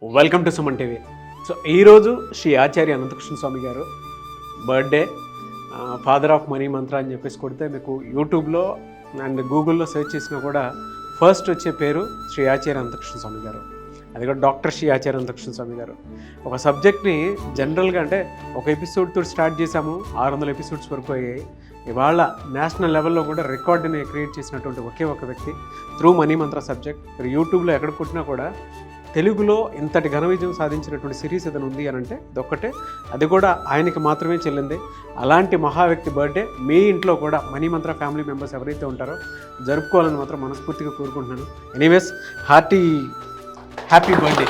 Welcome to Suman TV. So ఈరోజు శ్రీ ఆచార్య అనంతకృష్ణ స్వామి గారు birthday, father of money మంత్ర అని చెప్పేసి కొడితే మీకు యూట్యూబ్లో అండ్ గూగుల్లో సెర్చ్ చేసినా కూడా ఫస్ట్ వచ్చే పేరు శ్రీ ఆచార్య అనంతకృష్ణ స్వామి గారు. అది కూడా డాక్టర్ శ్రీ ఆచార్య అనంతకృష్ణ స్వామి గారు. ఒక సబ్జెక్ట్ని జనరల్గా అంటే ఒక ఎపిసోడ్తో స్టార్ట్ చేసాము, 600 ఎపిసోడ్స్ వరకు అయ్యాయి. ఇవాళ నేషనల్ లెవెల్లో కూడా రికార్డుని క్రియేట్ చేసినటువంటి ఒకే ఒక వ్యక్తి త్రూ మనీ మంత్ర సబ్జెక్ట్. మీరు యూట్యూబ్లో ఎక్కడ కొట్టినా కూడా తెలుగులో ఇంతటి ఘన విజయం సాధించినటువంటి సిరీస్ ఏదైనా ఉంది అని అంటే ఇదొక్కటే, అది కూడా ఆయనకి మాత్రమే చెల్లింది. అలాంటి మహా వ్యక్తి బర్త్డే మీ ఇంట్లో కూడా మనీ మంత్ర ఫ్యామిలీ మెంబర్స్ ఎవరైతే ఉంటారో జరుపుకోవాలని మాత్రం మనస్ఫూర్తిగా కోరుకుంటున్నాను. Anyways happy birthday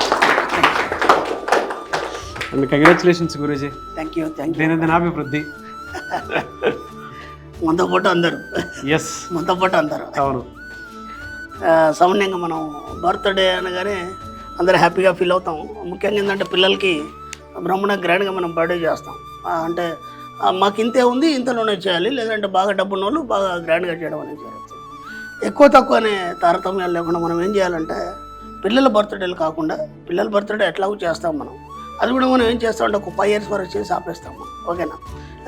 and congratulations గురూజీ. Thank you. దీనాభివృద్ధి. మనతో పాటు అందరు అవును, సామాన్యంగా మనం బర్త్డే అనగానే అందరూ హ్యాపీగా ఫీల్ అవుతాం. ముఖ్యంగా ఏంటంటే పిల్లలకి బ్రహ్మణ గ్రాండ్గా మనం బర్త్డే చేస్తాం. అంటే మాకు ఇంతే ఉంది, ఇంతలోనే చేయాలి, లేదంటే బాగా డబ్బు ఉన్న వాళ్ళు బాగా గ్రాండ్గా చేయడం అనేది జరుగుతుంది. ఎక్కువ తక్కువ అనే తారతమ్యాలు లేకుండా మనం ఏం చేయాలంటే పిల్లల బర్త్డేలు కాకుండా పిల్లల బర్త్డే ఎట్లాగో చేస్తాం మనం, అది కూడా మనం ఏం చేస్తామంటే ఒక 5 years వరకు చేసి ఆపేస్తాం మనం, ఓకేనా?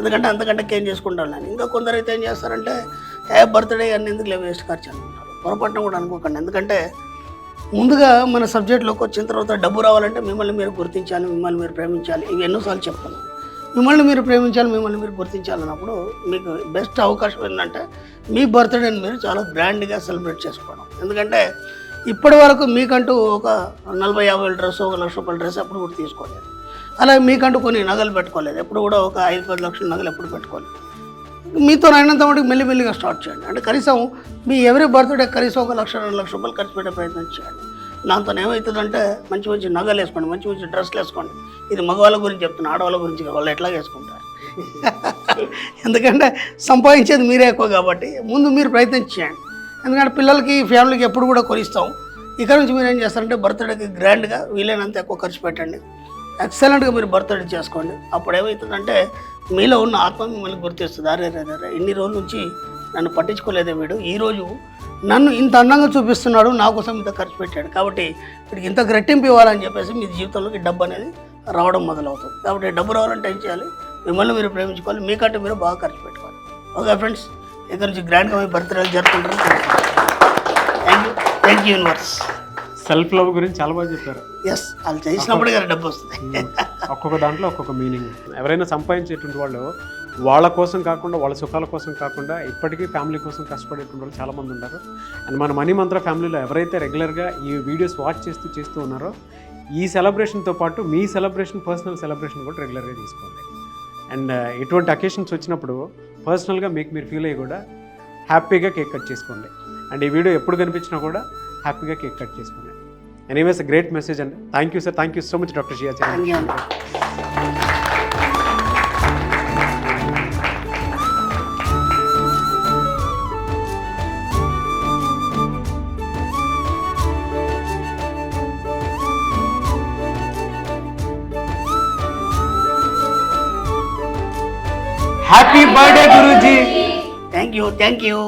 ఎందుకంటే అంతకంటే ఏం చేసుకుంటాం నేను. ఇంకా కొందరు అయితే ఏం చేస్తారంటే బర్త్డే అన్నీ ఎందుకు లేవు, వేస్ట్ ఖర్చు అనుకుంటారు. పొరపాటున కూడా అనుకోకండి. ఎందుకంటే ముందుగా మన సబ్జెక్ట్లోకి వచ్చిన తర్వాత డబ్బు రావాలంటే మిమ్మల్ని మీరు గుర్తించాలి, మిమ్మల్ని మీరు ప్రేమించాలి. ఇవి ఎన్నోసార్లు చెప్తున్నాను. మిమ్మల్ని మీరు ప్రేమించాలి, మిమ్మల్ని మీరు గుర్తించాలన్నప్పుడు మీకు బెస్ట్ అవకాశం ఏంటంటే మీ బర్త్డేని మీరు చాలా గ్రాండ్గా సెలబ్రేట్ చేసుకోవడం. ఎందుకంటే ఇప్పటి వరకు మీకంటూ ఒక 40-50 డ్రెస్, ఒక ₹1,00,000 డ్రెస్ ఎప్పుడు కూడా తీసుకోలేదు. అలాగే మీకంటూ కొన్ని నగలు పెట్టుకోలేదు, ఎప్పుడు కూడా ఒక 5-10 లక్షల నగలు ఎప్పుడు పెట్టుకోలేదు. మీతో అయినంత మటుకు మెల్లిమెల్లిగా స్టార్ట్ చేయండి. అంటే కనీసం మీ ఎవరి బర్త్డే కనీసం ఒక ₹1,00,000-2,00,000 ఖర్చు పెట్టే ప్రయత్నం చేయండి. దాంతో ఏమవుతుందంటే మంచి మంచి నగలు వేసుకోండి, మంచి మంచి డ్రెస్లు వేసుకోండి. ఇది మగవాళ్ళ గురించి చెప్తున్నా, ఆడవాళ్ళ గురించి వాళ్ళు ఎట్లా వేసుకుంటారు. ఎందుకంటే సంపాదించేది మీరే ఎక్కువ కాబట్టి ముందు మీరు ప్రయత్నం చేయండి. ఎందుకంటే పిల్లలకి ఫ్యామిలీకి ఎప్పుడు కూడా కొనిస్తాం. ఇక్కడ నుంచి మీరు ఏం చేస్తారంటే బర్త్డేకి గ్రాండ్గా వీలైనంత ఎక్కువ ఖర్చు పెట్టండి, ఎక్సలెంట్గా మీరు బర్త్డే చేసుకోండి. అప్పుడు ఏమవుతుందంటే మీలో ఉన్న ఆత్మ మిమ్మల్ని గుర్తిస్తుంది. అరే ఇన్ని రోజుల నుంచి నన్ను పట్టించుకోలేదే వీడు, ఈరోజు నన్ను ఇంత అందంగా చూపిస్తున్నాడు, నా కోసం ఇంత ఖర్చు పెట్టాడు, కాబట్టి వీడికి ఇంత గ్రట్టింపు ఇవ్వాలని చెప్పేసి మీ జీవితంలోకి డబ్బు అనేది రావడం మొదలవుతుంది. కాబట్టి డబ్బు రావాలంటే ఏం చేయాలి, మిమ్మల్ని మీరు ప్రేమించుకోవాలి, మీకంటే మీరు బాగా ఖర్చు పెట్టుకోవాలి. ఓకే ఫ్రెండ్స్, ఇక్కడ నుంచి గ్రాండ్గా మీ బర్త్డేలు జరుపుకుంటారు. Thank you universe. Self love గురించి చాలా బాగా చెప్పారు. ఎస్, వాళ్ళు చేసినప్పుడే కదా డబ్బు వస్తుంది. ఒక్కొక్క దాంట్లో ఒక్కొక్క మీనింగ్. ఎవరైనా సంపాదించేటువంటి వాళ్ళు వాళ్ళ కోసం కాకుండా, వాళ్ళ సుఖాల కోసం కాకుండా ఇప్పటికీ ఫ్యామిలీ కోసం కష్టపడేటువంటి వాళ్ళు చాలామంది ఉన్నారు. అండ్ మన మనీ మంత్ర ఫ్యామిలీలో ఎవరైతే రెగ్యులర్గా ఈ వీడియోస్ వాచ్ చేస్తూ ఉన్నారో ఈ సెలబ్రేషన్తో పాటు మీ సెలబ్రేషన్, పర్సనల్ సెలబ్రేషన్ కూడా రెగ్యులర్గా తీసుకోండి. అండ్ ఇటువంటి అకేషన్స్ వచ్చినప్పుడు పర్సనల్గా మీరు ఫీల్ అయ్యి కూడా హ్యాపీగా కేక్ కట్ చేసుకోండి. అండ్ ఈ వీడియో ఎప్పుడు కనిపించినా కూడా హ్యాపీగా కేక్ కట్ చేసుకోండి. ఎనీవేస్ గ్రేట్ మెసేజ్ అండి. Thank you sir, thank you so much doctor Shri Acharya. Happy birthday guruji. Thank you.